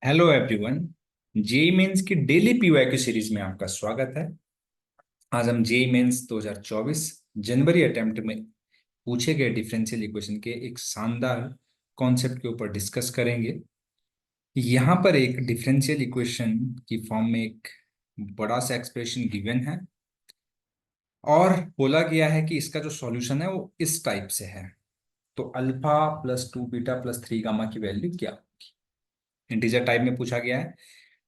Hello everyone. JEE mains की daily PYQ series में आपका स्वागत है। आज हम जेई मेंस 2024 जनवरी अटेम्प्ट में पूछे गए डिफरेंशियल इक्वेशन के एक शानदार कॉन्सेप्ट के ऊपर डिस्कस करेंगे। यहाँ पर एक डिफरेंशियल इक्वेशन की फॉर्म में एक बड़ा सा एक्सप्रेशन गिवन है और बोला गया है कि इसका जो सॉल्यूशन है वो इस टाइप से है। तो alpha plus 2 beta plus 3 gamma की वैल्यू क्या, इंटीजर टाइप में पूछा गया है।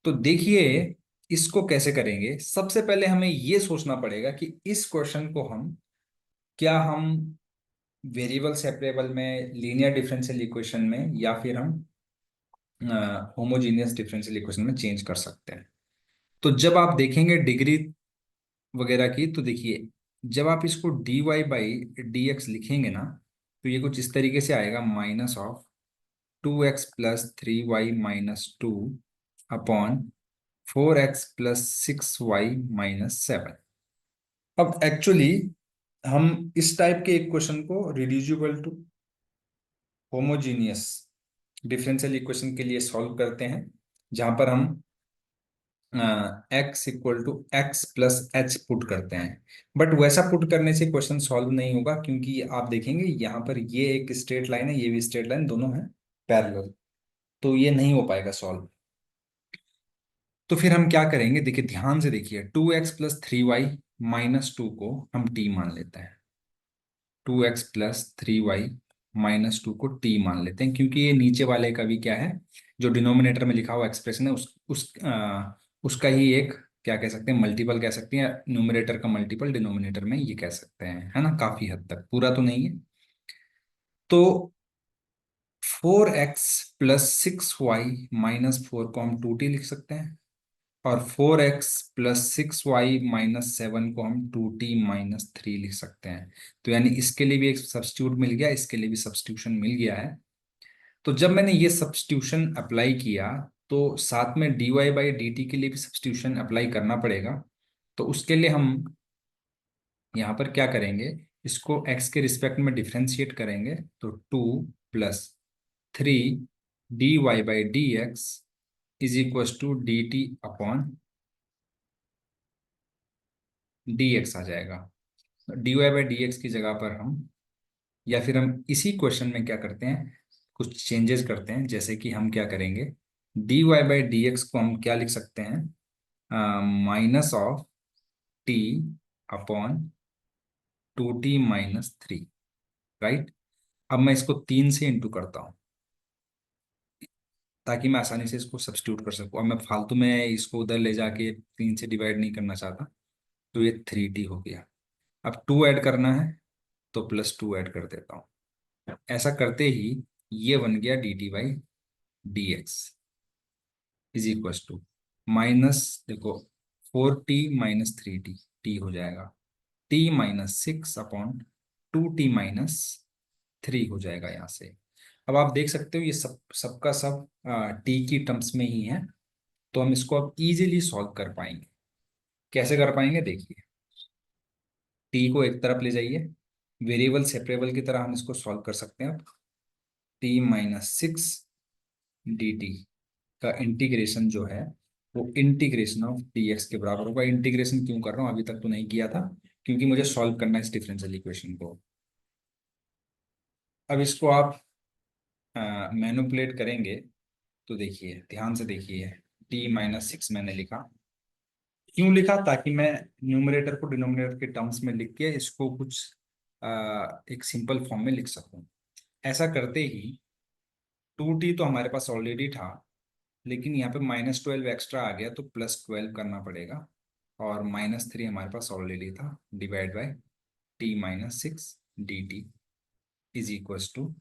तो देखिए, इसको कैसे करेंगे। सबसे पहले हमें यह सोचना पड़ेगा कि इस क्वेश्चन को हम वेरिएबल सेपरेबल में, लीनियर डिफरेंशियल इक्वेशन में, या फिर हम होमोजीनियस डिफरेंशियल इक्वेशन में चेंज कर सकते हैं। तो जब आप देखेंगे डिग्री वगैरह की, तो देखिए, जब आप इसको dy बाई डी एक्स लिखेंगे ना, तो ये कुछ इस तरीके से आएगा, -2x + 3y - 2 upon 4x + 6y - 7। अब एक्चुअली हम इस टाइप के एक क्वेश्चन को reducible to homogeneous differential equation के लिए सॉल्व करते हैं, जहां पर हम x = x + h पुट करते हैं। बट वैसा पुट करने से क्वेश्चन सॉल्व नहीं होगा, क्योंकि आप देखेंगे यहाँ पर ये एक स्ट्रेट लाइन है, ये भी स्ट्रेट लाइन, दोनों है पैरेलल, तो ये नहीं हो पाएगा सॉल्व। तो फिर हम क्या करेंगे, देखिए ध्यान से देखिए, 2x + 3y - 2 को हम t मान लेते हैं। 2x + 3y - 2 को t मान लेते हैं, क्योंकि ये नीचे वाले का भी क्या है, जो डिनोमिनेटर में लिखा हुआ एक्सप्रेशन है, उसका ही एक, क्या कह सकते हैं, मल्टीपल कह सकते हैं, न्यूमरेटर का मल्टीपल डिनोमिनेटर में, ये कह सकते हैं, है ना। काफी हद तक, पूरा तो नहीं है। तो 4x + 6y - 4 को हम 2t लिख सकते हैं, और 4x + 6y - 7 को हम 2t - 3 लिख सकते हैं। तो यानी इसके लिए भी एक सब्स्टिट्यूट मिल गया, इसके लिए भी सब्स्टिट्यूशन मिल गया है। तो जब मैंने ये सब्स्टिट्यूशन अप्लाई किया, तो साथ में dy/dt के लिए भी सब्स्टिट्यूशन अप्लाई करना पड़ेगा। तो उसके लिए हम यहाँ पर क्या करेंगे, इसको x के रिस्पेक्ट में डिफ्रेंशिएट करेंगे। तो 2 + 3 dy/dx = dt/dx आ जाएगा। dy/dx की जगह पर हम, या फिर हम इसी क्वेश्चन में क्या करते हैं, कुछ चेंजेस करते हैं। जैसे कि हम क्या करेंगे, dy/dx को हम क्या लिख सकते हैं, -t/2t - 3। राइट। अब मैं इसको 3 से इंटू करता हूँ, ताकि मैं आसानी से इसको सब्स्टिट्यूट कर सकूँ। अब मैं फालतू में इसको उधर ले जाके 3 से डिवाइड नहीं करना चाहता। तो ये 3t हो गया। अब 2 ऐड करना है, तो +2 ऐड कर देता हूँ। ऐसा करते ही ये बन गया dt/dx = माइनस, देखो, 4t - 3t, t हो जाएगा, t - 6/2t - 3 हो जाएगा यहाँ से। अब आप देख सकते हो, ये सबका सब टी की टर्म्स में ही है। तो हम इसको अब इजीली सॉल्व कर पाएंगे। कैसे कर पाएंगे, देखिए, टी को एक तरफ ले जाइए, वेरिएबल सेपरेबल की तरह हम इसको सॉल्व कर सकते हैं। अब t - 6 dt का इंटीग्रेशन जो है, वो इंटीग्रेशन ऑफ dx के बराबर होगा। इंटीग्रेशन क्यों कर रहा हूँ, अभी तक तो नहीं किया था, क्योंकि मुझे सॉल्व करना है इस डिफरेंशियल इक्वेशन को। अब इसको आप मैनिपुलेट करेंगे, तो देखिए, ध्यान से देखिए, t - 6 मैंने लिखा। क्यों लिखा, ताकि मैं न्यूमरेटर को डिनोमिनेटर के टर्म्स में लिख के इसको कुछ एक सिंपल फॉर्म में लिख सकूं। ऐसा करते ही 2t तो हमारे पास ऑलरेडी था, लेकिन यहाँ पे -12 एक्स्ट्रा आ गया, तो +12 करना पड़ेगा। और -3 हमारे पास ऑलरेडी था, divide by t - 6 dt =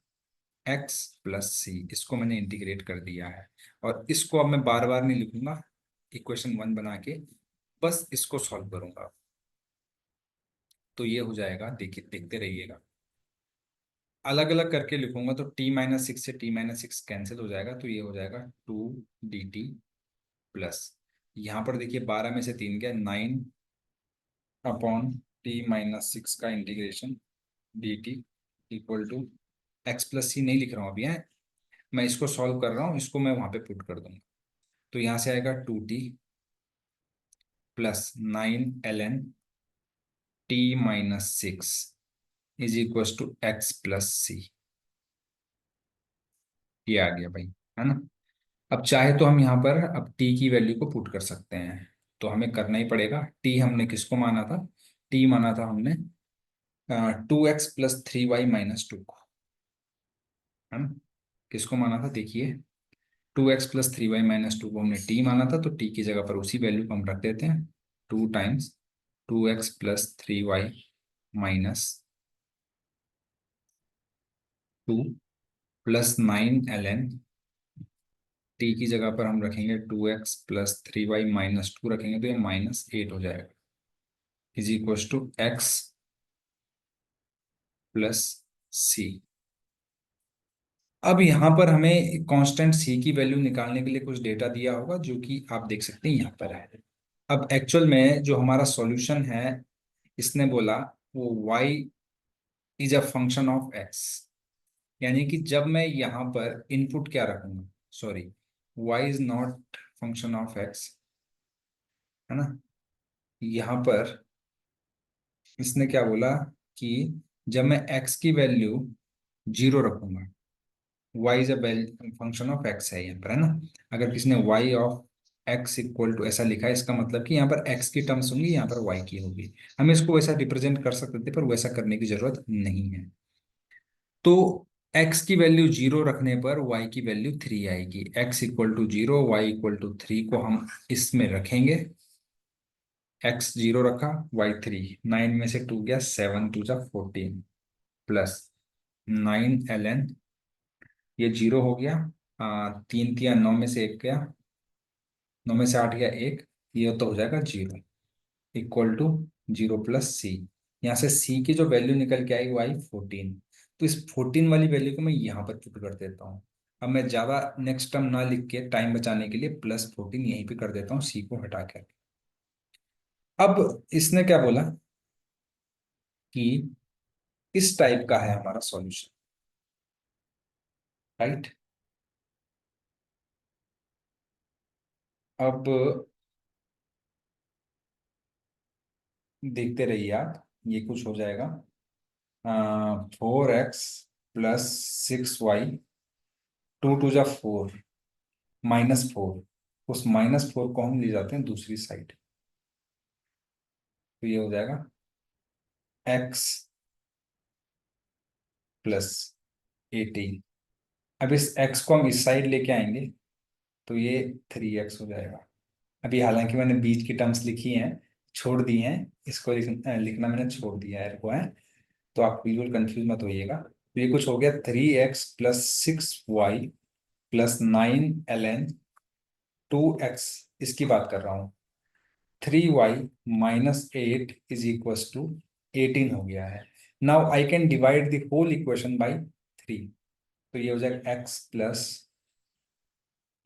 x + c। इसको मैंने इंटीग्रेट कर दिया है, और इसको अब मैं बार बार नहीं लिखूंगा, इक्वेशन 1 बना के बस इसको सॉल्व करूंगा। तो ये हो जाएगा, देखिए, देखते रहिएगा। अलग अलग करके लिखूंगा तो t - 6 से t - 6 कैंसिल हो जाएगा, तो ये हो जाएगा 2dt प्लस, यहाँ पर देखिए 12 में से 3 गया, 9/t - 6 का इंटीग्रेशन dt = x + c नहीं लिख रहा हूँ अभी है, मैं इसको सॉल्व कर रहा हूँ, इसको मैं वहां पे पुट कर दूंगा। तो यहां से आएगा 2t plus 9 ln t minus 6 is equal to x plus C. ये आ गया भाई, है ना। अब चाहे तो हम यहाँ पर अब t की वैल्यू को पुट कर सकते हैं, तो हमें करना ही पड़ेगा। t हमने किसको माना था? t माना था हमने 2x + 3y - 2 को, है ना। किसको माना था? देखिए, 2x + 3y - 2 को हमने t माना था, तो t की जगह पर उसी वैल्यू को हम रख देते हैं। 2 times 2x + 3y - 2 plus 9 ln t की जगह पर हम रखेंगे 2x + 3y - 2 रखेंगे, तो ये -8 हो जाएगा, is equal to x plus C. अब यहाँ पर हमें कांस्टेंट c की वैल्यू निकालने के लिए कुछ डेटा दिया होगा, जो कि आप देख सकते हैं यहाँ पर है। अब एक्चुअल में जो हमारा सॉल्यूशन है, इसने बोला वो y is a function of x, यानी कि जब मैं यहाँ पर इनपुट क्या रखूंगा, sorry, y is not function of x, है ना। यहाँ पर इसने क्या बोला कि जब मैं x की वैल्यू 0 रखूंगा, y is a function of x है यहाँ पर, है ना। अगर किसी ने y of x equal to ऐसा लिखा है, इसका मतलब कि यहाँ पर x की टर्म्स होंगी, यहाँ पर y की होगी। हम इसको वैसा रिप्रेजेंट कर सकते थे, पर वैसा करने की जरूरत नहीं है। तो x की वैल्यू 0 रखने पर y की वैल्यू 3 आएगी। x equal to 0, y equal to 3 को हम इसमें रखेंगे। x 0 रखा, y 3, 9 में से 2 गया, 7 2 जा 14 प्लस 9 ln, ये 0 हो गया, 3 3 9 में से 1 गया, 9 में से 8 गया 1, ये तो हो जाएगा 0, इक्वल टू 0 प्लस सी। यहाँ से सी की जो वैल्यू निकल के आई वो आई 14। तो इस 14 वाली वैल्यू को मैं यहाँ पर पुट कर देता हूँ। अब मैं ज़्यादा नेक्स्ट टर्म ना लिख के टाइम बचाने के लिए +14 यहीं पे कर देता हूँ, सी को हटा कर। अब इसने क्या बोला कि इस टाइप का है हमारा सॉल्यूशन, राइट। अब देखते रहिए आप, ये कुछ हो जाएगा 4x + 6y, 2 2 जा 4, -4, उस -4 को हम ले जाते हैं दूसरी साइड, तो ये हो जाएगा x + 18। अब इस x को हम इस साइड लेके आएंगे, तो ये 3x हो जाएगा। अभी हालांकि मैंने बीच की टर्म्स लिखी हैं, छोड़ दी हैं, इसको लिखना मैंने छोड़ दिया है, को है, तो आप बिल्कुल कंफ्यूज मत होइएगा। तो ये कुछ हो गया 3x + 6y + 9 ln 2x, इसकी बात कर रहा हूँ। 3y - 8 इज इक्व टू 18 हो गया है। Now I can divide the whole equation by 3, तो ये हो जाएगा x +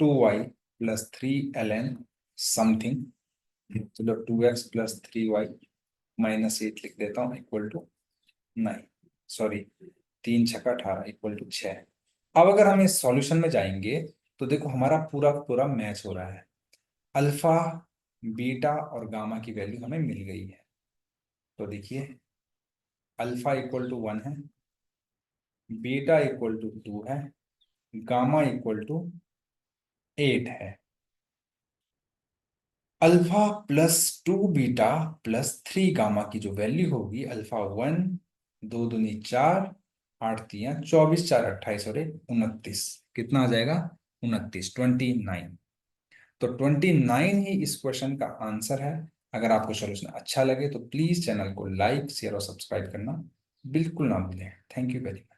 2y + 3 ln समथिंग, चलो 2x + 3y - 8 लिख देता हूँ, इक्वल टू 9, सॉरी 3 छक्का 18 इक्वल टू 6। अब अगर हम इस सॉल्यूशन में जाएंगे, तो देखो हमारा पूरा पूरा मैच हो रहा है। अल्फा, बीटा और गामा की वैल्यू हमें मिल गई है। तो देखिए, अल्फा इक्वल टू 1 है, बीटा इक्वल टू 2 है, गामा इक्वल टू 8 है। अल्फा +2 बीटा +3 गामा की जो वैल्यू होगी, अल्फा 1, 2 दूनी 4, 8 3 24, 4 28 और 29, कितना आ जाएगा? 29, 29। तो 29 ही इस क्वेश्चन का आंसर है। अगर आपको सॉल्यूशन अच्छा लगे तो प्लीज चैनल को लाइक, शेयर और सब्सक्राइब करना बिल्कुल ना भूलें। Thank you very much.